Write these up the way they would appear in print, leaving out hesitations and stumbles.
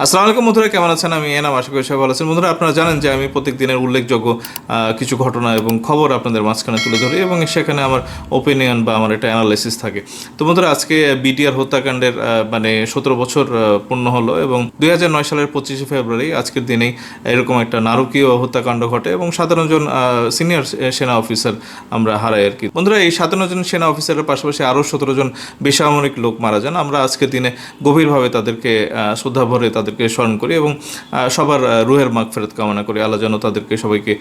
আসসালামু আলাইকুম বন্ধুরা, কেমন আছেন? আমি এনাম, আশা করি সবাই ভালো আছেন। বন্ধুরা, আপনারা জানেন যে আমি প্রত্যেক দিনের উল্লেখযোগ্য কিছু ঘটনা এবং খবর আপনাদের মাঝখানে তুলে ধরি এবং সেখানে আমার ওপিনিয়ন বা আমার একটা অ্যানালাইসিস থাকে। তো বন্ধুরা, আজকে বিটিআর হত্যাকাণ্ডের 17 বছর পূর্ণ হলো এবং 2009 সালের 25শে ফেব্রুয়ারি আজকের দিনেই এরকম একটা নারকীয় হত্যাকাণ্ড ঘটে এবং 57 জন সিনিয়র সেনা অফিসার আমরা হারাই আর কি। বন্ধুরা, এই 57 জন সেনা অফিসারের পাশাপাশি আরও 17 জন বেসামরিক লোক মারা যান। আমরা আজকের দিনে গভীরভাবে তাদেরকে শ্রদ্ধা ভরে তাদেরকে স্মরণ করি এবং সবার রুহের মাগফিরাত কামনা করি। আল্লাহ যেন তাদেরকে সবাইকে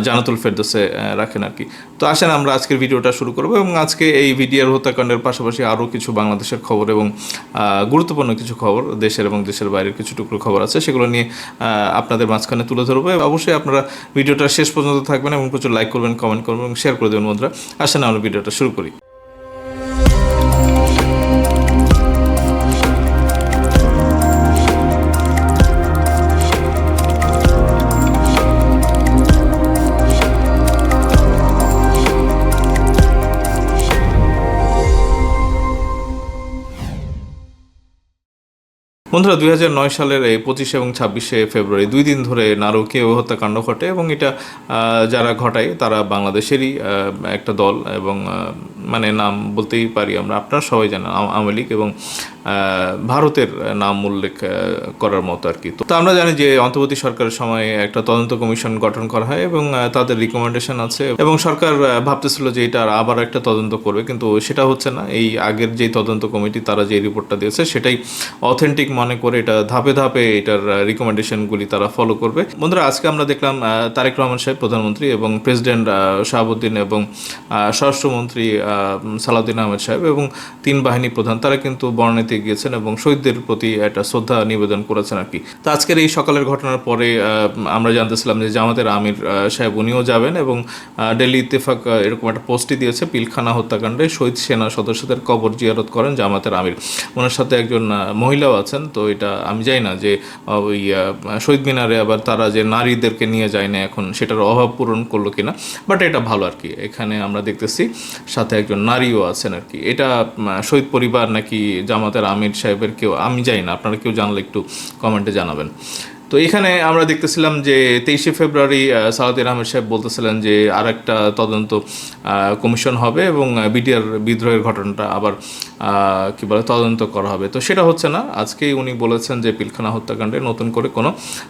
জান্নাতুল ফেরদৌসে রাখেন আর কি। তো আসেন আমরা আজকের ভিডিওটা শুরু করবো এবং আজকে এই ভিডিওর হত্যাকাণ্ডের পাশাপাশি আরও কিছু বাংলাদেশের খবর এবং গুরুত্বপূর্ণ কিছু খবর, দেশের এবং দেশের বাইরের কিছু টুকরো খবর আছে, সেগুলো নিয়ে আপনাদের মাঝখানে তুলে ধরবো। অবশ্যই আপনারা ভিডিওটা শেষ পর্যন্ত থাকবেন এবং প্রচুর লাইক করবেন, কমেন্ট করবেন এবং শেয়ার করে দেবেন। বন্ধুরা, আসেন আমরা ভিডিওটা শুরু করি। বন্ধুরা, 2009 সালের এই 25 এবং 26শে ফেব্রুয়ারি 2 দিন ধরে নারকীয় হত্যাকাণ্ড ঘটে এবং এটা যারা ঘটায় তারা বাংলাদেশেরই একটা দল এবং মানে নাম বলতেই পারি আমরা, আপনারা সবাই জানেন, আওয়ামী লীগ এবং ভারতের নাম উল্লেখ করার মতো আর কি। তো আমরা জানি যে অন্তর্বর্তী সরকারের সময় একটা তদন্ত কমিশন গঠন করা হয় এবং তাদের রিকমেন্ডেশন আছে এবং সরকার ভাবতেছিল যে এটা আবার একটা তদন্ত করবে, কিন্তু সেটা হচ্ছে না। এই আগের যে তদন্ত কমিটি তারা যে রিপোর্টটা দিয়েছে সেটাই অথেন্টিক মনে করে এটা ধাপে ধাপে এটার রিকমেন্ডেশনগুলি তারা ফলো করবে। বন্ধুরা, আজকে আমরা দেখলাম তারেক রহমান সাহেব প্রধানমন্ত্রী এবং প্রেসিডেন্ট শাহাবুদ্দিন এবং স্বরাষ্ট্রমন্ত্রী সালাউদ্দিন আহমেদ সাহেব এবং 3 বাহিনী প্রধান তারা কিন্তু বর্ণাতে গিয়েছেন এবং শহীদদের প্রতি একটা শ্রদ্ধা নিবেদন করেছেন আর কি। তো আজকের এই সকালের ঘটনার পরে আমরা জানতেছিলাম যে জামাতের আমির সাহেব উনিও যাবেন এবং দিল্লি ইত্তেফাক এরকম একটা পোস্টই দিয়েছে, পিলখানা হত্যাকাণ্ডে শহীদ সেনা সদস্যদের কবর জিয়ারত করেন জামাতের আমির। ওনার সাথে একজন মহিলাও আছেন। তো এটা আমি জানি না যে ওই শহীদ মিনারে আবার তারা যে নারীদেরকে নিয়ে যায় না এখন সেটার অভাব পূরণ করলো কিনা, বাট এটা ভালো আর কি। এখানে আমরা দেখতেছি সাথে একজন নারীও আছেন আর কি। এটা শহীদ পরিবার নাকি জামাতের আমির সাহেবের কেউ, আমি জানি না, আপনারা কেউ জানলে একটু কমেন্টে জানাবেন। তো এখানে আমরা দেখতেছিলাম যে 23শে ফেব্রুয়ারি সালাউদ্দিন আহমেদ সাহেব বলতেছিলেন যে আর একটা তদন্ত কমিশন হবে এবং বিটিআর বিদ্রোহের ঘটনাটা আবার কী বলে তদন্ত করা হবে। তো সেটা হচ্ছে না। আজকেই উনি বলেছেন যে পিলখানা হত্যাকাণ্ডে নতুন করে কোনো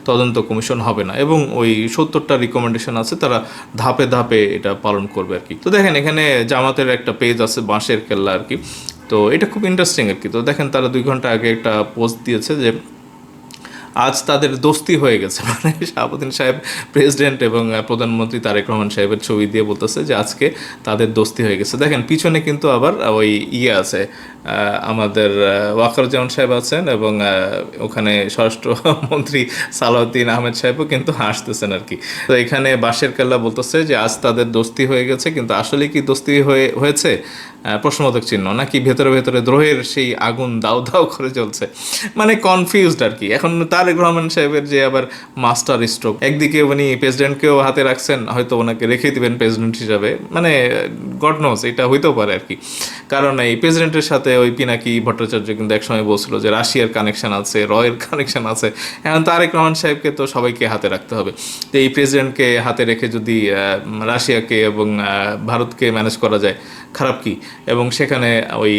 তদন্ত কমিশন হবে না এবং ওই 70টা রিকমেন্ডেশন আছে তারা ধাপে ধাপে এটা পালন করবে আর কি। তো দেখেন এখানে জামাতের একটা পেজ আছে বাঁশের কেল্লা আর কি। তো এটা খুব ইন্টারেস্টিং আর কি। তো দেখেন তারা 2 ঘন্টা আগে একটা পোস্ট দিয়েছে যে আজ তাদের দোস্তি হয়ে গেছে, মানে শাহাবুদ্দিন সাহেব প্রেসিডেন্ট এবং প্রধানমন্ত্রী তারেক রহমান সাহেবের ছবি দিয়ে বলতেছে যে আজকে তাদের দোস্তি হয়ে গেছে। দেখেন পিছনে কিন্তু আবার ওই আছে, আমাদের ওয়াকারুজ্জামান সাহেব আছেন এবং ওখানে স্বরাষ্ট্রমন্ত্রী সালাউদ্দিন আহমেদ সাহেবও কিন্তু হাসতেছেন আর কি। তো এখানে বাঁশের কেল্লা বলতেছে যে আজ তাদের দোস্তি হয়ে গেছে, কিন্তু আসলে কি দোস্তি হয়েছে প্রশ্নবোধক চিহ্ন, নাকি ভেতরে ভেতরে দ্রোহের সেই আগুন দাউ দাউ করে চলছে, মানে কনফিউজড আর কি। এখন তারেক রহমান সাহেবের যে আবার মাস্টার স্ট্রোক, একদিকে উনি প্রেসিডেন্টকেও হাতে রাখছেন, হয়তো ওনাকে রেখে দিবেন প্রেসিডেন্ট হিসাবে, মানে গড নোস এটা হইতেও পারে আর কি। কারণ এই প্রেসিডেন্টের সাথে ওই পিনাকি ভট্টাচার্য কিন্তু একসময় বলছিল যে রাশিয়ার কানেকশন আছে, রয়ের কানেকশন আছে। এখন তারেক রহমান সাহেবকে তো সবাইকে হাতে রাখতে হবে। তো এই প্রেসিডেন্টকে হাতে রেখে যদি রাশিয়াকে এবং ভারতকে ম্যানেজ করা যায়, খারাপ কি? এবং সেখানে ওই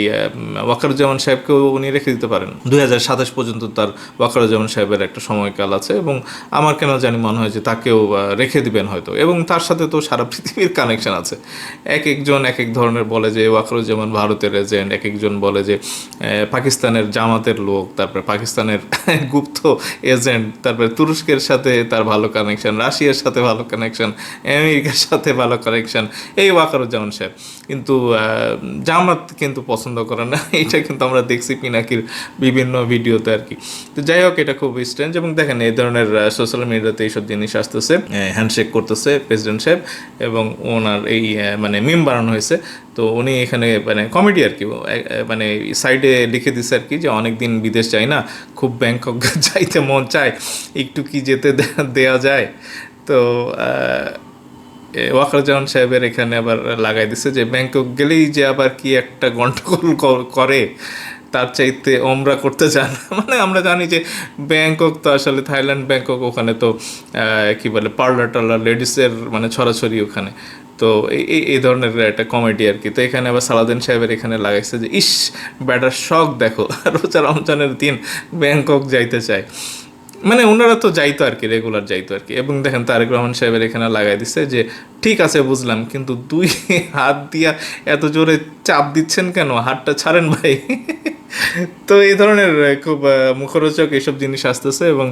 ওয়াকারুজ্জামান সাহেবকেও উনি রেখে দিতে পারেন। 2027 পর্যন্ত তার ওয়াকারুজ্জামান সাহেবের একটা সময়কাল আছে এবং আমার কেন জানি মনে হয় যে তাকেও রেখে দিবেন হয়তো। এবং তার সাথে তো সারা পৃথিবীর কানেকশন আছে। এক একজন এক এক ধরনের বলে যে ওয়াকারুজ্জামান ভারতের এজেন্ট, এক একজন বলে যে পাকিস্তানের জামাতের লোক, তারপরে পাকিস্তানের গুপ্ত এজেন্ট, তারপরে তুরস্কের সাথে তার ভালো কানেকশন, রাশিয়ার সাথে ভালো কানেকশন, আমেরিকার সাথে ভালো কানেকশন এই ওয়াকারুজ্জামান সাহেব। কিন্তু জামাত কিন্তু পছন্দ করে না, এটা কিন্তু আমরা দেখছি পিনাকির বিভিন্ন ভিডিওতে আর কি। তো যাই হোক, এটা খুব স্ট্রেঞ্জ। এবং দেখেন এই ধরনের সোশ্যাল মিডিয়াতে এইসব জিনিস আসতেছে, হ্যান্ডশেক করতেছে প্রেসিডেন্ট সাহেব এবং ওনার এই মানে মিম বানানো হয়েছে। তো উনি এখানে মানে কমেডি আর কি, মানে সাইডে লিখে দিচ্ছে আর কি যে অনেক দিন বিদেশ যাই না, খুব ব্যাংকক যাইতে মন চায়, একটু কি যেতে দেয়া যায়। তো ওয়াকারুজ্জামান সাহেবের এখানে আবার লাগাই দিচ্ছে যে ব্যাংকক গেলেই যে আবার কি একটা গন্ডগোল করে। তার চাইতে ওমরা করতে যান। মানে আমরা জানি যে ব্যাংকক তো আসলে থাইল্যান্ড ব্যাংকক, ওখানে তো কি বলে পার্লার টার্লার লেডিসের মানে ছড়াছড়ি ওখানে। তো এই ধরনের একটা কমেডি আর কি। তো এখানে আবার সালাউদ্দিন সাহেবের এখানে লাগাইছে যে ইস ব্যাটার শখ দেখো, রোজা রমজানের দিন ব্যাংকক যাইতে চায়। মানে ওনারা তো যাইতো আর কি, রেগুলার যাইতো আর কি। এবং দেখেন তারেক রহমান সাহেবের এখানে লাগাই দিচ্ছে যে ঠিক আছে বুঝলাম, কিন্তু দুই হাত দিয়া এত জোরে চাপ দিচ্ছেন কেন, হাতটা ছাড়েন ভাই। তো এই ধরনের খুব মুখরোচক এইসব জিনিস আসতেছে এবং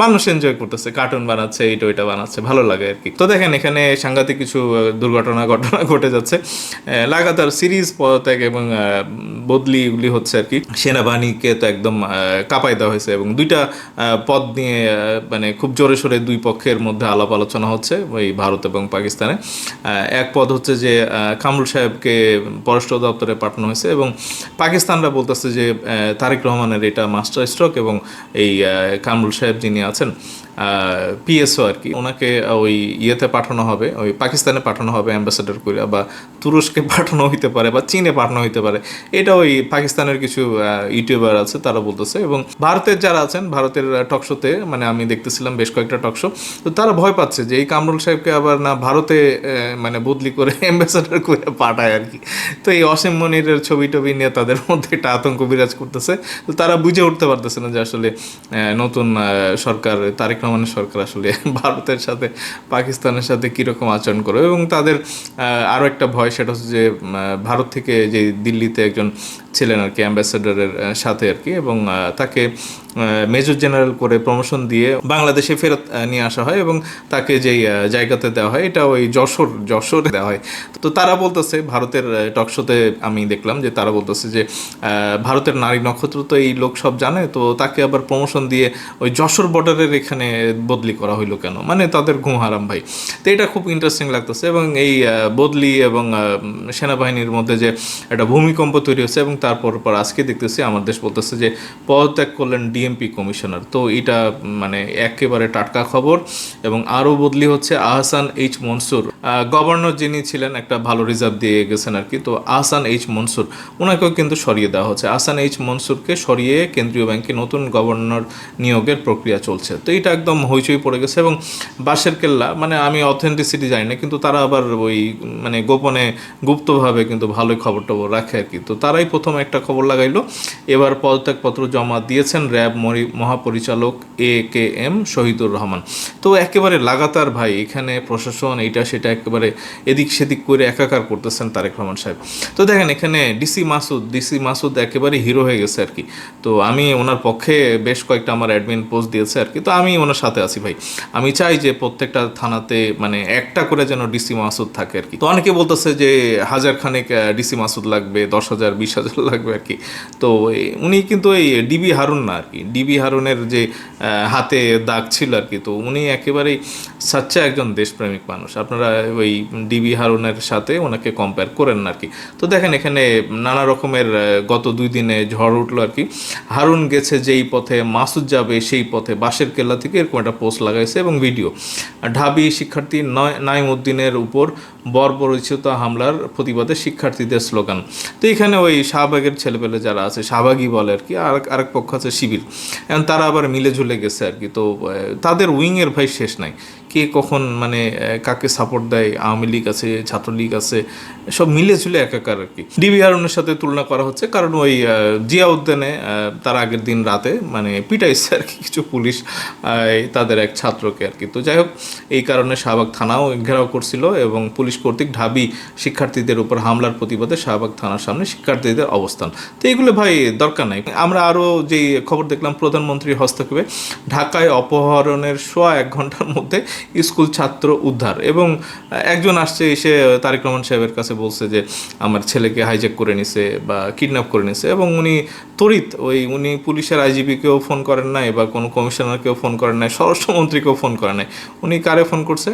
মানুষ এনজয় করতেছে, কার্টুন বানাচ্ছে, এইটা ওইটা বানাচ্ছে, ভালো লাগে আর কি। তো দেখেন এখানে সাংঘাতিক কিছু ঘটনা ঘটে যাচ্ছে, লাগাতার সিরিজ পদত্যাগ এবং বদলি এগুলি হচ্ছে আর কি। সেনাবাহিনীকে তো একদম কাঁপাই দেওয়া হয়েছে এবং দুইটা পদ নিয়ে মানে খুব জোরে সোরে দুই পক্ষের মধ্যে আলাপ আলোচনা হচ্ছে ওই ভারত এবং পাকিস্তানে। এক পদ হচ্ছে যে কামরুল সাহেবকে পররাষ্ট্র দপ্তরে পাঠানো হয়েছে এবং পাকিস্তানরা বলতেছে যে তারেক রহমানের এটা মাস্টার স্ট্রোক এবং এই কামরুল সাহেব যিনি আছেন পিএসও আর কি, ওনাকে ওই ইয়েতে পাঠানো হবে, ওই পাকিস্তানে পাঠানো হবে অ্যাম্বাসেডর করে, বা তুরস্কে পাঠানো হইতে পারে বা চীনে পাঠানো হইতে পারে। এটা ওই পাকিস্তানের কিছু ইউটিউবার আছে তারা বলতেছে। এবং ভারতের যারা আছেন, ভারতের টকশোতে মানে আমি দেখতেছিলাম বেশ কয়েকটা টকশো, তো তারা ভয় পাচ্ছে যে এই কামরুল সাহেবকে আবার না ভারতে মানে বদলি করে অ্যাম্বাসেডর করে পাঠায় আর কি। তো এই অসীম মনিরের ছবি টবি নিয়ে তাদের মধ্যে একটা আতঙ্ক বিরাজ করতেছে। তো তারা বুঝে উঠতে পারতেছে না যে আসলে নতুন সরকার, তারেক রহমানের সরকার আসলে ভারতের সাথে পাকিস্তানের সাথে কীরকম আচরণ করবে। এবং তাদের আরও একটা ভয়, সেটা হচ্ছে যে ভারত থেকে যে দিল্লিতে একজন ছিলেন আর কি অ্যাম্বাসেডরের সাথে আর কি, এবং তাকে মেজর জেনারেল করে প্রমোশন দিয়ে বাংলাদেশে ফেরত নিয়ে আসা হয় এবং তাকে যেই জায়গাতে দেওয়া হয় এটা ওই যশোরে দেওয়া হয়। তো তারা বলতেছে, ভারতের টকশোতে আমি দেখলাম যে তারা বলতেছে যে ভারতের নারী নক্ষত্র তো এই লোক সব জানে, তো তাকে আবার প্রমোশন দিয়ে ওই যশোর বর্ডারের এখানে বদলি করা হইলো কেন, মানে তাদের ঘুম হারাম ভাই। তো এটা খুব ইন্টারেস্টিং লাগতেছে। এবং এই বদলি এবং সেনাবাহিনীর মধ্যে যে একটা ভূমিকম্প তৈরি হচ্ছে, এবং তারপর আজকে দেখতেছি আমার দেশ বলতেছে যে পদত্যাগ করলেন ডিএমপি কমিশনার। তো এটা মানে একেবারে টাটকা খবর। এবং আরও বদলি হচ্ছে আহসান এইচ মনসুর, গভর্নর যিনি ছিলেন একটা ভালো রিজার্ভ দিয়ে গেছেন আর কি। তো আহসান এইচ মনসুর ওনাকেও কিন্তু সরিয়ে দেওয়া হচ্ছে। আহসান এইচ মনসুরকে সরিয়ে কেন্দ্রীয় ব্যাংকে নতুন গভর্নর নিয়োগের প্রক্রিয়া চলছে। তো এটা একদম হইচই পড়ে গেছে। এবং বাঁশের কেল্লা, মানে আমি অথেন্টিসিটি জানি না, কিন্তু তারা আবার ওই মানে গোপনে গুপ্তভাবে কিন্তু ভালোই খবর টবর রাখে আর কি। তো তারাই প্রথম একটা খবর লাগাইলো, এবার পদত্যাগপত্র জমা দিয়েছেন র্যাব মহাপরিচালক AKM শহীদুর রহমান। তো একেবারে লাগাতার ভাই এখানে প্রশাসন এইটা সেটা একেবারে এদিক সেদিক করে একাকার করতেছেন তারেক রহমান সাহেব। তো দেখেন এখানে ডিসি মাসুদ একেবারে হিরো হয়ে গেছে আর কি। তো আমি ওনার পক্ষে বেশ কয়েকটা আমার অ্যাডমিন পোস্ট দিয়েছে আর কি। তো আমি ওনার সাথে আছি ভাই। আমি চাই যে প্রত্যেকটা থানাতে মানে একটা করে যেন ডিসি মাসুদ থাকে আর কি। তো অনেকে বলতেছে যে 1000 খানেক ডিসি মাসুদ লাগবে, 10,000 20,000 লাগবে আর কি। তো উনি কিন্তু এই ডিবি হারুন না আর কি, ডিবি হারুনের যে হাতে দাগ ছিল আর কি। তো উনি একেবারেই সাচ্চা একজন দেশপ্রেমিক মানুষ, আপনারা ওই ডিবি হারুনের সাথে ওনাকে কম্পেয়ার করেন না আর কি। তো দেখেন এখানে নানা রকমের গত 2 দিনে ঝড় উঠলো আর কি। হারুন গেছে যেই পথে মাসুদ যাবে সেই পথে, বাঁশের কেল্লা থেকে এরকম একটা পোস্ট লাগাইছে এবং ভিডিও। ঢাবি শিক্ষার্থী নাইম উদ্দিনের উপর বর্বরোচিত হামলার প্রতিবাদে শিক্ষার্থীদের স্লোগান। তো এখানে ওই শাহবাগের ছেলেপেলে যারা আছে, শাহবাগই বলে আর কি, আরেক পক্ষ আছে শিবির, এখন তারা আবার মিলে ঝুলে গেছে আর কি। তো তাদের উইংয়ের ভাই শেষ নাই, কে কখন মানে কাকে সাপোর্ট দেয়, আওয়ামী লীগ আছে, ছাত্রলীগ আছে, সব মিলে ঝুলে একাকার আর কি। ডিবি হারুনের সাথে তুলনা করা হচ্ছে কারণ ওই জিয়া উদ্যানে তার আগের দিন রাতে মানে পিটাইছে আর কি কিছু পুলিশ তাদের এক ছাত্রকে আর কি। তো যাই হোক, এই কারণে শাহবাগ থানাও ঘেরাও করছিল এবং পুলিশ কর্তৃক ঢাবি শিক্ষার্থীদের উপর হামলার প্রতিবাদে শাহবাগ থানার সামনে শিক্ষার্থীদের অবস্থান। তো এইগুলো ভাই দরকার নাই। আমরা আরও যেই খবর দেখলাম, প্রধানমন্ত্রীর হস্তক্ষেপে ঢাকায় অপহরণের 1 ঘন্টার মধ্যে স্কুল ছাত্র উদ্ধার। এবং একজন আসছে এসে তারেক রহমান সাহেবের কাছে বলছে যে আমার ছেলেকে হাইজ্যাক করে নিছে বা কিডন্যাপ করে নিছে। এবং উনি তড়িৎ উনি পুলিশের আইজিপিকেও ফোন করেন নাই বা কোনো কমিশনারকেও ফোন করেন নাই, স্বরাষ্ট্রমন্ত্রীকেও ফোন করেন নাই। উনি কারে ফোন করছে?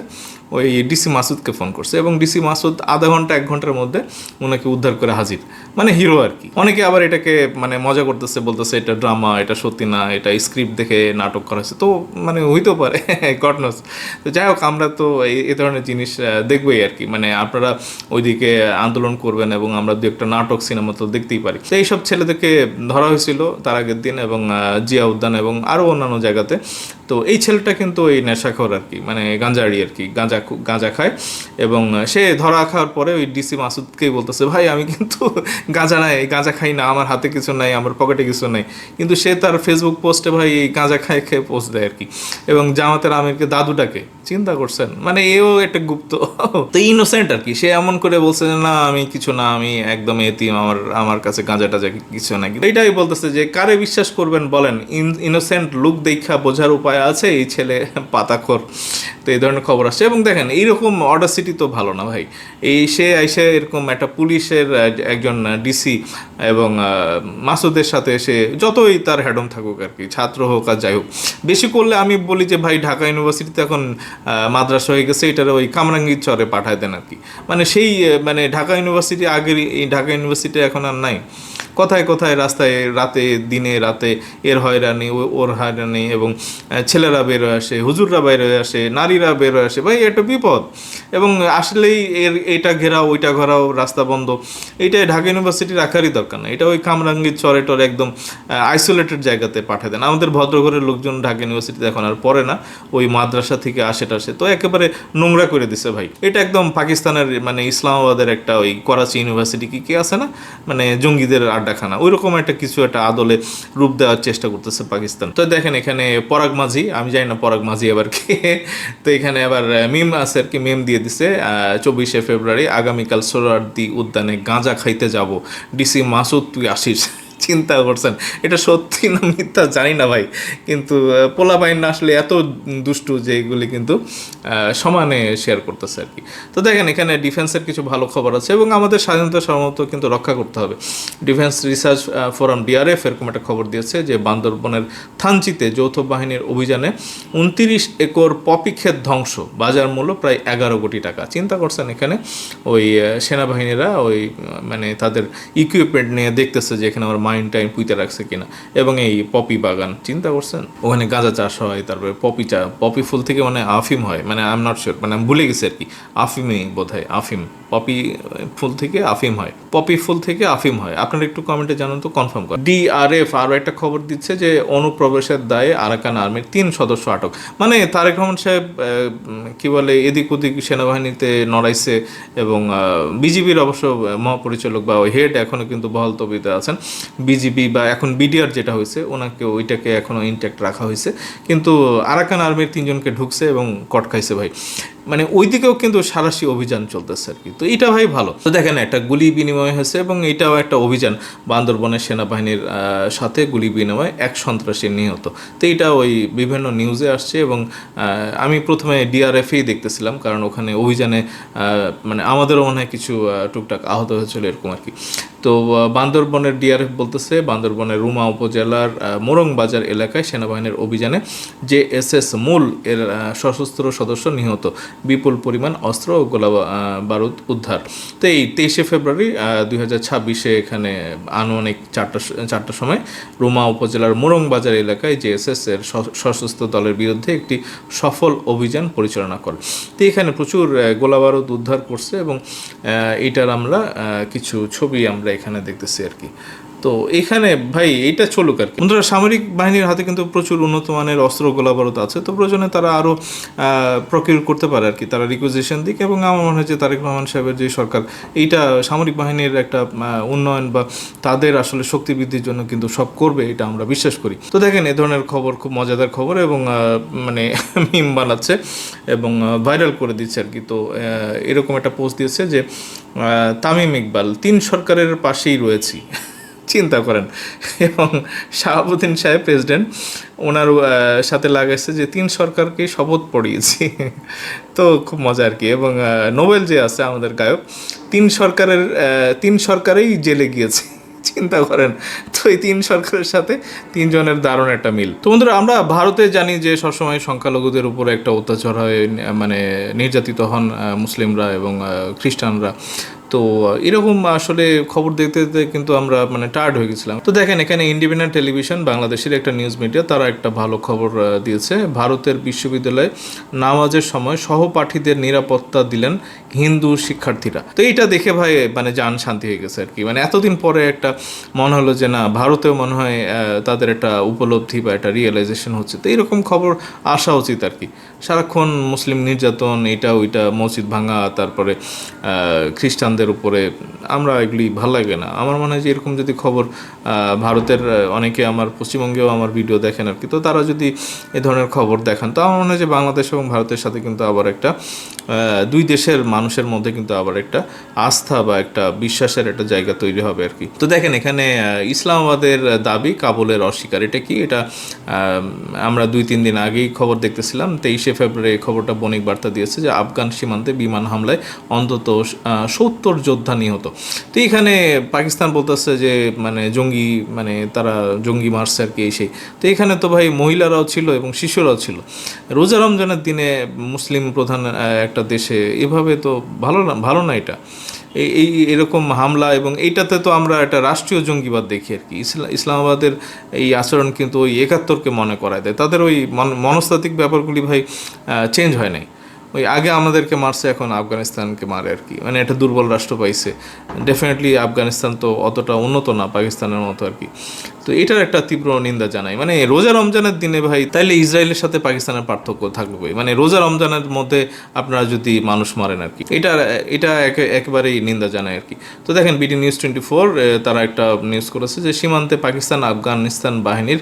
ওই ডিসি মাসুদকে ফোন করছে এবং ডিসি মাসুদ আধা ঘন্টা 1 ঘন্টার মধ্যে ওনাকে উদ্ধার করে হাজির, মানে হিরো আর কি। অনেকে আবার এটাকে মানে মজা করতেছে, বলতেছে এটা ড্রামা, এটা সত্যি না, এটা স্ক্রিপ্ট দেখে নাটক করা হয়েছে, তো মানে হইতেও পারে, গড নোস। তো যাই হোক, আমরা তো এই ধরনের জিনিস দেখবোই আর কি, মানে আপনারা ওইদিকে আন্দোলন করবেন এবং আমরা দু একটা নাটক সিনেমা তো দেখতেই পারি। তো এইসব ছেলেদেরকে ধরা হয়েছিল তার আগের দিন এবং জিয়া উদ্যান এবং আরও অন্যান্য জায়গাতে। তো এই ছেলেটা কিন্তু ওই নেশাখোর আর কি, মানে গাঁজাড়ি আর কি, গাঁজা খায় এবং সে ধরা খাওয়ার পরে ওই ডিসি মাসুদকেই বলতেছে, ভাই আমি কিন্তু গাঁজা নাই, গাঁজা খাই না, আমার হাতে কিছু নাই, আমার পকেটে কিছু নাই, কিন্তু সে তার ফেসবুক পোস্টে ভাই এই গাঁজা খায় খেয়ে পোস্ট দেয় আর কি, এবং জামাতের আমিরকে দাদুটাকে, চিন্তা করছেন, মানে এও একটা গুপ্ত, তো ইনোসেন্ট আর কি। সে এমন করে বলছে যে না আমি কিছু না, আমি একদম এতিম, আমার কাছে গাঁজা টাজা কিছু নাই। এইটাই বলতেছে যে কারে বিশ্বাস করবেন বলেন, ইনোসেন্ট লুক দেখা বোঝার উপায় আছে, এই ছেলে পাতাখোর। তো এই ধরনের খবর আসছে এবং দেখেন এইরকম অডাসিটি তো ভালো না ভাই। এই সে আইসে এরকম একটা পুলিশের একজন ডিসি এবং মাসুদের সাথে এসে যতই তার হ্যাডম থাকুক আর কি, ছাত্র হোক আর যাই হোক, বেশি করলে আমি বলি যে ভাই ঢাকা ইউনিভার্সিটিতে এখন মাদ্রাসা হয়ে গেছে, এটার ওই কামরাঙ্গীর চরে পাঠায় দেন আর কি। মানে সেই মানে ঢাকা ইউনিভার্সিটি আগের, এই ঢাকা ইউনিভার্সিটি এখন আর নাই। কোথায় কোথায় রাস্তায় রাতে দিনে রাতে এর হয়রানি ওর হয়রানি, এবং ছেলেরা বেরোয় আসে, হুজুররা বেরোয় আসে, নারীরা বেরোয় আসে, ভাই এটা বিপদ। এবং আসলেই এইটা ঘেরাও ওইটা ঘেরাও, রাস্তা বন্ধ, এইটাই ঢাকা ইউনিভার্সিটি রাখারই দরকার না। এটা ওই কামরাঙ্গীর চরে টরে একদম আইসোলেটেড জায়গাতে পাঠিয়ে দেন। আমাদের ভদ্রঘরের লোকজন ঢাকা ইউনিভার্সিটিতে এখন আর পড়ে না, ওই মাদ্রাসা থেকে আসে টাসে, তো একেবারে নোংরা করে দিছে ভাই। এটা একদম পাকিস্তানের মানে ইসলামাবাদের একটা ওই করাচি ইউনিভার্সিটি কি আছে না, মানে জঙ্গিদের আড্ডাখানা, ওই রকম একটা কিছু একটা আদলে রূপ দেওয়ার চেষ্টা করতেছে পাকিস্তান। তো দেখেন এখানে পরাগ মাঝি, আমি জানি না পরাগ মাঝি আবার কি, তো এখানে আবার মিম আছে আর কি, মিম দিয়ে দিছে 24শে ফেব্রুয়ারি আগামীকাল সোহরাওয়ার্দী উদ্যানে গাঁজা খাইতে যাব, ডিসি মাসুদ তুই আসিস। চিন্তা করছেন এটা সত্যি না মিথ্যা জানি না ভাই, কিন্তু পোলাপাইন না আসলে এত দুষ্টু যে এগুলি কিন্তু সমানে শেয়ার করতেছে আর কি। তো দেখেন এখানে ডিফেন্সের কিছু ভালো খবর আছে এবং আমাদের স্বাধীনতা সার্বভৌমত্ব কিন্তু রক্ষা করতে হবে। ডিফেন্স রিসার্চ ফোরাম ডিআরএফ এরকম একটা খবর দিয়েছে যে বান্দরবনের থানচিতে যৌথ বাহিনীর অভিযানে 29 একর পপি ক্ষেত ধ্বংস, বাজার মূল্য প্রায় 11 কোটি টাকা। চিন্তা করছেন এখানে ওই সেনাবাহিনীরা ওই মানে তাদের ইকুইপমেন্ট নিয়ে দেখতেছে যে এখানে আমার মাইন্ড টাইম পুঁতে রাখছে কিনা, এবং এই পপি বাগান চিন্তা করছেন, ওখানে গাঁজা চাষ হয়, তারপরে পপি ফুল থেকে মানে আফিম হয়, মানে আই এম নট শিওর, মানে আমি ভুলে গেছি আর কি, আফিমই বোধ হয়, আফিম, পপি ফুল থেকে আফিম হয়, পপি ফুল থেকে আফিম হয়। আপনারা একটু কমেন্টে জানান তো, কনফার্ম করেন। ডিআরএফ আরও একটা খবর দিচ্ছে যে অনুপ্রবেশের দায়ে আরাকান আর্মির 3 সদস্য আটক। মানে তারেক রহমান সাহেব কি বলে এদিক ওদিক সেনাবাহিনীতে নড়াইছে, এবং বিজিবির অবশ্য মহাপরিচালক বা হেড এখনও কিন্তু বহাল তবিতে আছেন, বিজিবি বা এখন বিডিআর যেটা হয়েছে ওনাকে ওইটাকে এখনও ইনট্যাক্ট রাখা হয়েছে, কিন্তু আরাকান আর্মির 3 জনকে ঢুকছে এবং কট খাইছে ভাই। মানে ওই দিকেও কিন্তু সারাশি অভিযান চলতেছে আর কি। তো এটা ভাই ভালো। তো দেখেন একটা গুলি বিনিময় হয়েছে এবং এটাও একটা অভিযান, বান্দরবনের সেনাবাহিনীর সাথে গুলি বিনিময়, 1 সন্ত্রাসী নিহত। তো এটা ওই বিভিন্ন নিউজে আসছে এবং আমি প্রথমে ডিআরএফেই দেখতেছিলাম, কারণ ওখানে অভিযানে মানে আমাদেরও মনে হয় কিছু টুকটাক আহত হয়েছিল এরকম আর কি। তো বান্দরবনের ডিআরএফ বলতেছে বান্দরবনের রুমা উপজেলার মোরং বাজার এলাকায় সেনাবাহিনীর অভিযানে জেএসএস মূল এর সশস্ত্র সদস্য নিহত, বিপুল পরিমাণ অস্ত্র ও গোলা বারুদ উদ্ধার। তো এই 23শে ফেব্রুয়ারি 2026 এখানে আনুমানিক 4টার সময় রুমা উপজেলার মোরং বাজার এলাকায় জেএসএস এর সশস্ত্র দলের বিরুদ্ধে একটি সফল অভিযান পরিচালনা করে। তো এখানে প্রচুর গোলা বারুদ উদ্ধার করছে এবং এইটার আমরা কিছু ছবি আমরা এখানে দেখতেছি আর কি। তো এখানে ভাই এটা চলুক আর কি। বন্ধুরা, সামরিক বাহিনীর হাতে কিন্তু প্রচুর উন্নত মানের অস্ত্র গোলাবারুদ আছে, তো প্রয়োজনে তারা আরও প্রকিউর করতে পারে আর কি, তারা রিকুইজিশন দিক। এবং আমার মনে হয় যে তারেক রহমান সাহেবের যে সরকার, এইটা সামরিক বাহিনীর একটা উন্নয়ন বা তাদের আসলে শক্তি বৃদ্ধির জন্য কিন্তু সব করবে, এটা আমরা বিশ্বাস করি। তো দেখেন এ ধরনের খবর খুব মজাদার খবর এবং মানে মিম বানাচ্ছে এবং ভাইরাল করে দিচ্ছে আর কি। তো এরকম একটা পোস্ট দিয়েছে যে তামিম ইকবাল 3 সরকারের পাশেই রয়েছি, চিন্তা করেন। এবং শাহাবুদ্দিন সাহেব প্রেসিডেন্ট ওনার সাথে লাগাইছে যে 3 সরকারকেই শপথ পড়িয়েছি। তো খুব মজা আর কি। এবং নোবেল যে আছে আমাদের গায়ক, 3 সরকারেই জেলে গিয়েছে। চিন্তা করেন, তো এই তিন সরকারের সাথে তিনজনের দারুণ একটা মিল। তো বন্ধুরা, আমরা ভারতে জানি যে সবসময় সংখ্যালঘুদের উপরে একটা অত্যাচার হয়, মানে নির্যাতিত হন মুসলিমরা এবং খ্রিস্টানরা। তো এরকম আসলে খবর দেখতে দেখতে কিন্তু আমরা মানে টায়ার্ড হয়ে গেছিলাম। তো দেখেন, এখানে ইন্ডিপেন্ডেন্ট টেলিভিশন, বাংলাদেশের একটা নিউজ মিডিয়া, তারা একটা ভালো খবর দিয়েছে। ভারতের বিশ্ববিদ্যালয়ে নামাজের সময় সহপাঠীদের নিরাপত্তা দিলেন হিন্দু শিক্ষার্থীরা। তো এইটা দেখে ভাই মানে জান শান্তি হয়ে গেছে আর কি। মানে এতদিন পরে একটা মনে হলো যে না, ভারতেও মনে হয় তাদের একটা উপলব্ধি বা একটা রিয়েলাইজেশন হচ্ছে। তো এরকম খবর আসা উচিত আর কি। সারাক্ষণ মুসলিম নির্যাতন, এটা ওইটা, মসজিদ ভাঙা, তারপরে খ্রিস্টানদের উপরে, আমরা এগুলি ভালো লাগে না। আমার মনে হয় যে এরকম যদি খবর ভারতের অনেকে আমার পশ্চিমবঙ্গেও আমার ভিডিও দেখেন আর কি, তো তারা যদি এ ধরনের খবর দেখান, তো আমার মনে হয় যে বাংলাদেশ এবং ভারতের সাথে কিন্তু আবার একটা দুই দেশের মানুষের মধ্যে কিন্তু আবার একটা আস্থা বা একটা বিশ্বাসের একটা জায়গা তৈরি হবে আর কি। তো দেখেন, এখানে ইসলামাবাদের দাবি, কাবুলের অস্বীকার। এটা কি? এটা আমরা 2-3 দিন আগেই খবর দেখতেছিলাম। 23শে ফেব্রুয়ারি এই খবরটা বণিক বার্তা দিয়েছে যে আফগান সীমান্তে বিমান হামলায় অন্তত 70 যোদ্ধা নিহত। তো এখানে পাকিস্তান বলতেছে যে মানে জঙ্গি, মানে তারা জঙ্গি মারছে আর কি, এই সেই। তো এখানে তো ভাই মহিলারাও ছিল এবং শিশুরাও ছিল। রোজা রমজানের দিনে মুসলিম প্রধান একটা দেশে এভাবে তো ভালো না এটা। এই এরকম হামলা, এবং এইটাতে তো আমরা একটা রাষ্ট্রীয় জঙ্গিবাদ দেখি আর কি। ইসলামাবাদের এই আচরণ কিন্তু ওই 71কে মনে করায় দেয়। তাদের ওই মনস্তাত্ত্বিক ব্যাপারগুলি ভাই চেঞ্জ হয় নাই। ওই আগে আমাদেরকে মারছে, এখন আফগানিস্তানকে মারে আর কি। মানে একটা দুর্বল রাষ্ট্র পাইছে। ডেফিনেটলি আফগানিস্তান তো অতটা উন্নত না পাকিস্তানের মতো আর কি। তো এটার একটা তীব্র নিন্দা জানাই। মানে রোজা রমজানের দিনে ভাই তাইলে ইসরায়েলের সাথে পাকিস্তানের পার্থক্য থাকবে? মানে রোজা রমজানের মধ্যে আপনারা যদি মানুষ মারেন আর কি, এটা একেবারেই নিন্দা জানাই আর কি। তো দেখেন, বিডি নিউজ 24 তারা একটা নিউজ করেছে যে সীমান্তে পাকিস্তান আফগানিস্তান বাহিনীর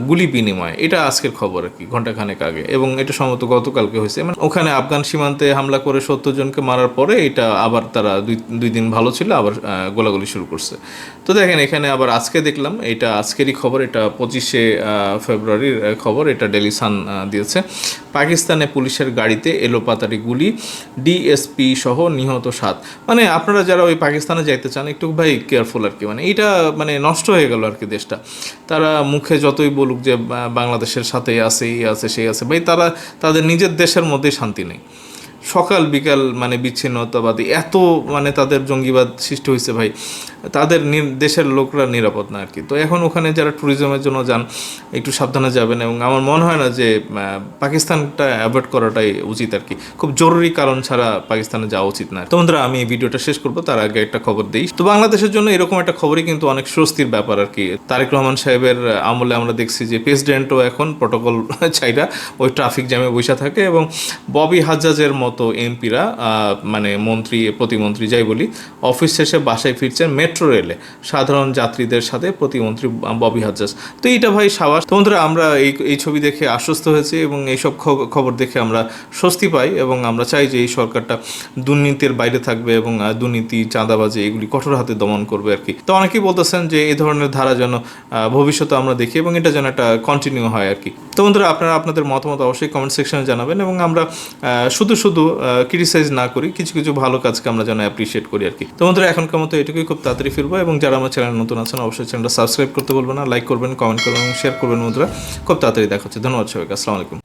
গুলি বিনিময়। এটা আজকের খবর আর কি, ঘন্টাখানেক আগে, এবং এটা সম্ভবত গতকালকে হয়েছে। মানে ওখানে আফগান সীমান্তে হামলা করে 70 জনকে মারার পরে এটা আবার তারা দুই দিন ভালো ছিল, আবার গোলাগুলি শুরু করছে। তো দেখেন, এখানে আবার আজকে দেখলাম, এটা আজকেরই খবর, এটা 25শে ফেব্রুয়ারির খবর, এটা ডেলি সান দিয়েছে। পাকিস্তানে পুলিশের গাড়িতে এলোপাতাড়ি গুলি, ডিএসপি সহ নিহত 7। মানে আপনারা যারা ওই পাকিস্তানে যাইতে চান, একটু ভাই কেয়ারফুল আর কি। মানে এটা মানে নষ্ট হয়ে গেল আর কি দেশটা। তারা মুখে যতই বলুক যে বাংলাদেশের সাথে আছে, এই আছে সেই আছে, ভাই তারা তাদের নিজের দেশের মধ্যেই শান্তি নেই। সকাল বিকাল মানে বিচ্ছিন্নতাবাদী, এত মানে তাদের জঙ্গিবাদ সৃষ্টি হয়েছে ভাই, তাদের দেশের লোকরা নিরাপদ না আর কি। তো এখন ওখানে যারা ট্যুরিজমের জন্য যান, একটু সাবধানে যাবেন, এবং আমার মনে হয় না যে পাকিস্তানটা অ্যাভয়েড করাটাই উচিত আর কি। খুব জরুরি কারণ ছাড়া পাকিস্তানে যাওয়া উচিত না। তো বন্ধুরা, আমি এই ভিডিওটা শেষ করবো তার আগে একটা খবর দিই। তো বাংলাদেশের জন্য এরকম একটা খবরই কিন্তু অনেক স্বস্তির ব্যাপার আর কি। তারেক রহমান সাহেবের আমলে আমরা দেখছি যে প্রেসিডেন্টও এখন প্রটোকল চাইরা ওই ট্রাফিক জ্যামে বসে থাকে, এবং ববি হাজ্জাজের মতো এমপিরা, মানে মন্ত্রী প্রতিমন্ত্রী যাই বলি, অফিস শেষে বাসায় ফিরছেন মেট্রো রেলে সাধারণ যাত্রীদের সাথে, প্রতিমন্ত্রী ববি হাজ্জাজ। তো এইটা ভাই সাবাস। তো বন্ধুরা, আমরা এই ছবি দেখে আশ্বস্ত হয়েছি, এবং এইসব খবর দেখে আমরা স্বস্তি পাই, এবং আমরা চাই যে এই সরকারটা দুর্নীতির বাইরে থাকবে, এবং দুর্নীতি, চাঁদাবাজি এগুলি কঠোর হাতে দমন করবে আর কি। তো অনেকেই বলতেছেন যে এই ধরনের ধারা যেন ভবিষ্যতে আমরা দেখি, এবং এটা যেন একটা কন্টিনিউ হয় আর কি। তো বন্ধুরা, আপনারা আপনাদের মতামত অবশ্যই কমেন্ট সেকশনে জানাবেন, এবং আমরা শুধু ক্রিটিসাইজ না করি, কিছু কিছু ভালো কাজকে আমরা যেন অ্যাপ্রিসিয়েট করি আর কি। তো বন্ধুরা, এখনকার মতো এটুকুই, খুব তাড়াতাড়ি ফিরবো, এবং যারা আমার চ্যানেল নতুন আছেন অবশ্যই চ্যানেলটা সাবস্ক্রাইব করতে বলবেন না, লাইক করবেন, কমেন্ট করবেন এবং শেয়ার করবেন। বন্ধুরা, খুব তাড়াতাড়ি দেখা হচ্ছে। ধন্যবাদ সবাইকে, আসসালামু আলাইকুম।